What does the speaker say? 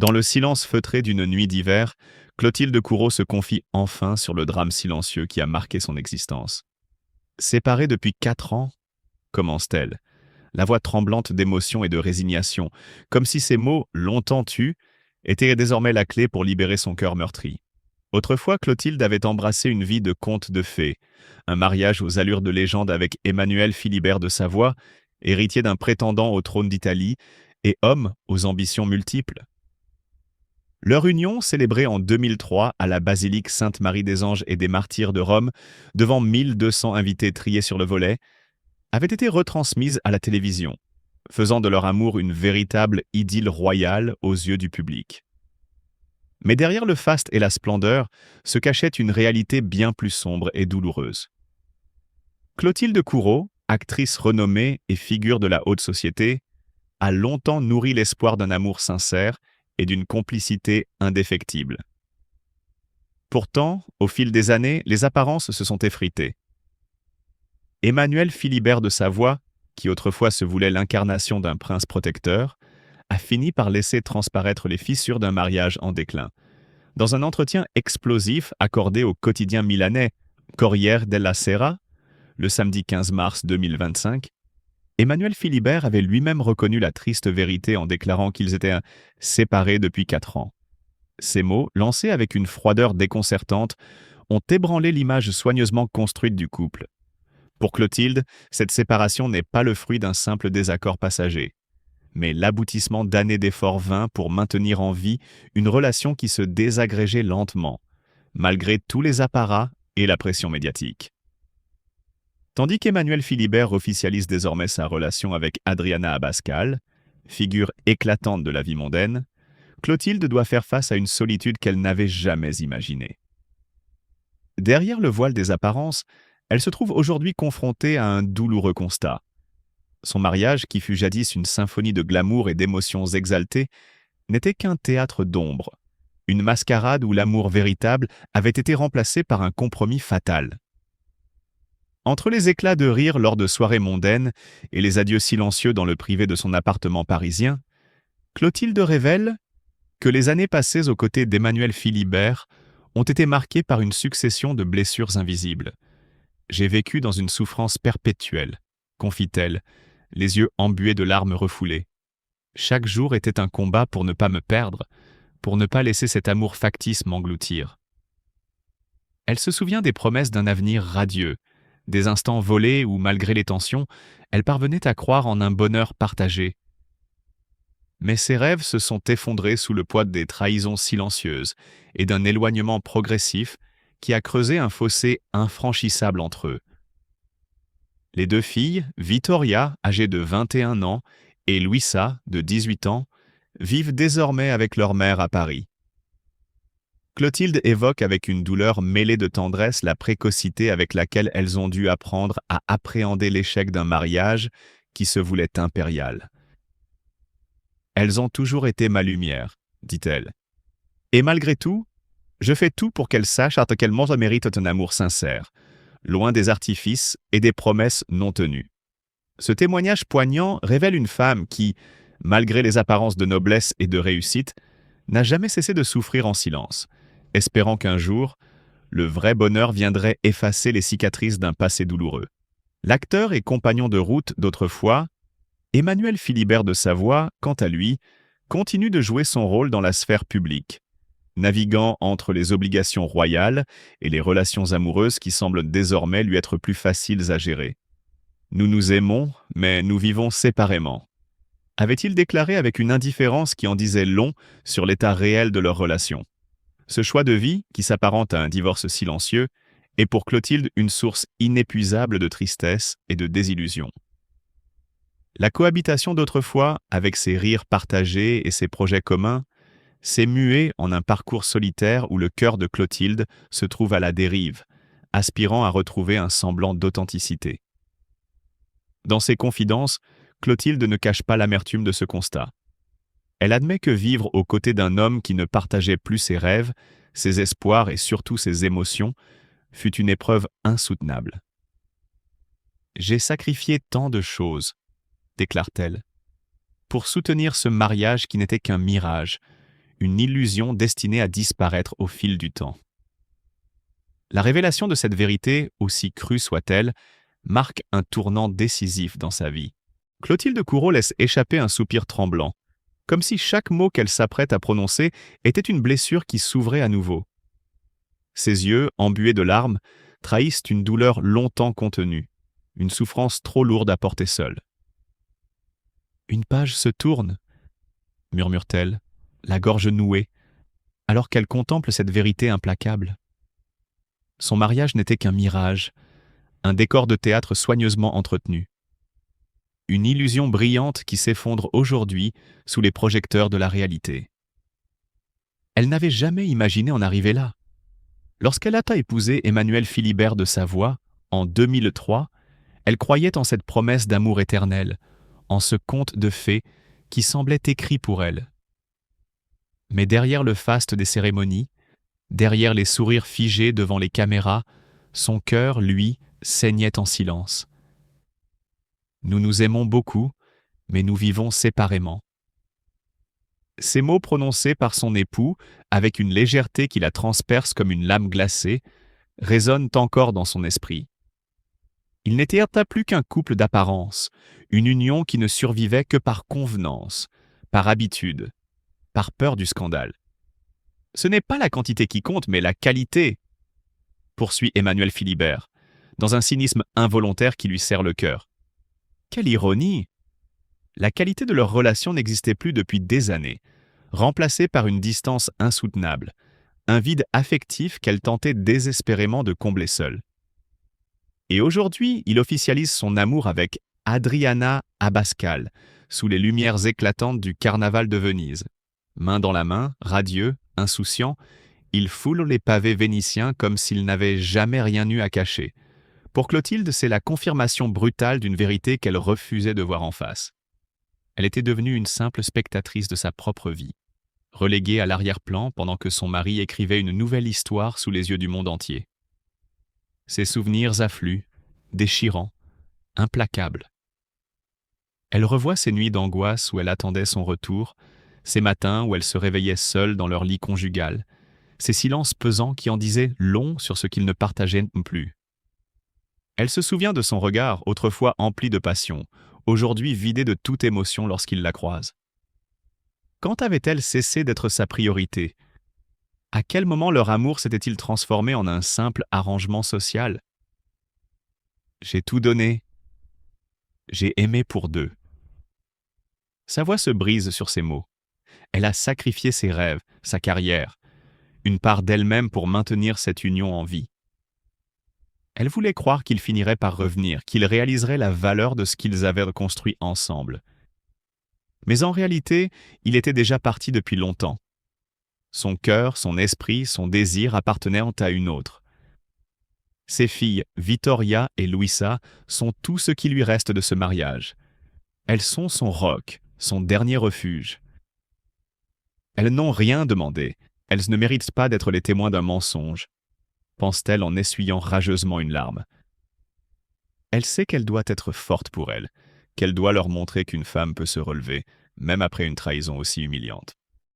Dans le silence feutré d'une nuit d'hiver, Clotilde Courreau se confie enfin sur le drame silencieux qui a marqué son existence. Séparée depuis 4 ans, commence-t-elle, la voix tremblante d'émotion et de résignation, comme si ces mots, longtemps tus, étaient désormais la clé pour libérer son cœur meurtri. Autrefois, Clotilde avait embrassé une vie de conte de fées, un mariage aux allures de légende avec Emmanuel Philibert de Savoie, héritier d'un prétendant au trône d'Italie et homme aux ambitions multiples. Leur union, célébrée en 2003 à la basilique Sainte-Marie des Anges et des Martyrs de Rome, devant 1200 invités triés sur le volet, avait été retransmise à la télévision, faisant de leur amour une véritable idylle royale aux yeux du public. Mais derrière le faste et la splendeur se cachait une réalité bien plus sombre et douloureuse. Clotilde Courreau, actrice renommée et figure de la haute société, a longtemps nourri l'espoir d'un amour sincère et d'une complicité indéfectible. Pourtant, au fil des années, les apparences se sont effritées. Emmanuel Philibert de Savoie, qui autrefois se voulait l'incarnation d'un prince protecteur, a fini par laisser transparaître les fissures d'un mariage en déclin. Dans un entretien explosif accordé au quotidien milanais Corriere della Sera, le samedi 15 mars 2025, Emmanuel Philibert avait lui-même reconnu la triste vérité en déclarant qu'ils étaient séparés depuis 4 ans. Ces mots, lancés avec une froideur déconcertante, ont ébranlé l'image soigneusement construite du couple. Pour Clotilde, cette séparation n'est pas le fruit d'un simple désaccord passager, mais l'aboutissement d'années d'efforts vains pour maintenir en vie une relation qui se désagrégeait lentement, malgré tous les apparats et la pression médiatique. Tandis qu'Emmanuel Philibert officialise désormais sa relation avec Adriana Abascal, figure éclatante de la vie mondaine, Clotilde doit faire face à une solitude qu'elle n'avait jamais imaginée. Derrière le voile des apparences, elle se trouve aujourd'hui confrontée à un douloureux constat. Son mariage, qui fut jadis une symphonie de glamour et d'émotions exaltées, n'était qu'un théâtre d'ombre, une mascarade où l'amour véritable avait été remplacé par un compromis fatal. Entre les éclats de rire lors de soirées mondaines et les adieux silencieux dans le privé de son appartement parisien, Clotilde révèle que les années passées aux côtés d'Emmanuel Philibert ont été marquées par une succession de blessures invisibles. « J'ai vécu dans une souffrance perpétuelle », confie-t-elle, les yeux embués de larmes refoulées. Chaque jour était un combat pour ne pas me perdre, pour ne pas laisser cet amour factice m'engloutir. Elle se souvient des promesses d'un avenir radieux, des instants volés où, malgré les tensions, elle parvenait à croire en un bonheur partagé. Mais ses rêves se sont effondrés sous le poids des trahisons silencieuses et d'un éloignement progressif qui a creusé un fossé infranchissable entre eux. Les deux filles, Vittoria, âgée de 21 ans, et Luisa, de 18 ans, vivent désormais avec leur mère à Paris. Clotilde évoque avec une douleur mêlée de tendresse la précocité avec laquelle elles ont dû apprendre à appréhender l'échec d'un mariage qui se voulait impérial. « Elles ont toujours été ma lumière, dit-elle. Et malgré tout, je fais tout pour qu'elles sachent à quel point elles méritent un amour sincère, loin des artifices et des promesses non tenues. » Ce témoignage poignant révèle une femme qui, malgré les apparences de noblesse et de réussite, n'a jamais cessé de souffrir en silence, espérant qu'un jour, le vrai bonheur viendrait effacer les cicatrices d'un passé douloureux. L'acteur et compagnon de route d'autrefois, Emmanuel Philibert de Savoie, quant à lui, continue de jouer son rôle dans la sphère publique, naviguant entre les obligations royales et les relations amoureuses qui semblent désormais lui être plus faciles à gérer. « Nous nous aimons, mais nous vivons séparément », avait-il déclaré avec une indifférence qui en disait long sur l'état réel de leur relation. Ce choix de vie, qui s'apparente à un divorce silencieux, est pour Clotilde une source inépuisable de tristesse et de désillusion. La cohabitation d'autrefois, avec ses rires partagés et ses projets communs, s'est muée en un parcours solitaire où le cœur de Clotilde se trouve à la dérive, aspirant à retrouver un semblant d'authenticité. Dans ses confidences, Clotilde ne cache pas l'amertume de ce constat. Elle admet que vivre aux côtés d'un homme qui ne partageait plus ses rêves, ses espoirs et surtout ses émotions fut une épreuve insoutenable. « J'ai sacrifié tant de choses, » déclare-t-elle, « pour soutenir ce mariage qui n'était qu'un mirage, une illusion destinée à disparaître au fil du temps. La révélation de cette vérité, aussi crue soit-elle, marque un tournant décisif dans sa vie. Clotilde Courreau laisse échapper un soupir tremblant, comme si chaque mot qu'elle s'apprête à prononcer était une blessure qui s'ouvrait à nouveau. Ses yeux, embués de larmes, trahissent une douleur longtemps contenue, une souffrance trop lourde à porter seule. « Une page se tourne », murmure-t-elle, la gorge nouée, alors qu'elle contemple cette vérité implacable. Son mariage n'était qu'un mirage, un décor de théâtre soigneusement entretenu. Une illusion brillante qui s'effondre aujourd'hui sous les projecteurs de la réalité. Elle n'avait jamais imaginé en arriver là. Lorsqu'elle a épousé Emmanuel Philibert de Savoie, en 2003, elle croyait en cette promesse d'amour éternel, en ce conte de fées qui semblait écrit pour elle. Mais derrière le faste des cérémonies, derrière les sourires figés devant les caméras, son cœur, lui, saignait en silence. Nous nous aimons beaucoup, mais nous vivons séparément. Ces mots prononcés par son époux, avec une légèreté qui la transperce comme une lame glacée, résonnent encore dans son esprit. Il n'était plus qu'un couple d'apparence, une union qui ne survivait que par convenance, par habitude, par peur du scandale. Ce n'est pas la quantité qui compte, mais la qualité, poursuit Emmanuel Philibert, dans un cynisme involontaire qui lui serre le cœur. Quelle ironie! La qualité de leur relation n'existait plus depuis des années, remplacée par une distance insoutenable, un vide affectif qu'elle tentait désespérément de combler seule. Et aujourd'hui, il officialise son amour avec Adriana Abascal, sous les lumières éclatantes du carnaval de Venise. Main dans la main, radieux, insouciant, il foule les pavés vénitiens comme s'il n'avait jamais rien eu à cacher. Pour Clotilde, c'est la confirmation brutale d'une vérité qu'elle refusait de voir en face. Elle était devenue une simple spectatrice de sa propre vie, reléguée à l'arrière-plan pendant que son mari écrivait une nouvelle histoire sous les yeux du monde entier. Ses souvenirs affluent, déchirants, implacables. Elle revoit ses nuits d'angoisse où elle attendait son retour, ces matins où elle se réveillait seule dans leur lit conjugal, ces silences pesants qui en disaient long sur ce qu'ils ne partageaient plus. Elle se souvient de son regard, autrefois empli de passion, aujourd'hui vidé de toute émotion lorsqu'il la croise. Quand avait-elle cessé d'être sa priorité? À quel moment leur amour s'était-il transformé en un simple arrangement social? J'ai tout donné. J'ai aimé pour deux. Sa voix se brise sur ces mots. Elle a sacrifié ses rêves, sa carrière, une part d'elle-même pour maintenir cette union en vie. Elle voulait croire qu'il finirait par revenir, qu'il réaliserait la valeur de ce qu'ils avaient construit ensemble. Mais en réalité, il était déjà parti depuis longtemps. Son cœur, son esprit, son désir appartenaient à une autre. Ses filles, Vittoria et Luisa, sont tout ce qui lui reste de ce mariage. Elles sont son roc, son dernier refuge. Elles n'ont rien demandé. Elles ne méritent pas d'être les témoins d'un mensonge, pense-t-elle en essuyant rageusement une larme. Elle sait qu'elle doit être forte pour elle, qu'elle doit leur montrer qu'une femme peut se relever, même après une trahison aussi humiliante.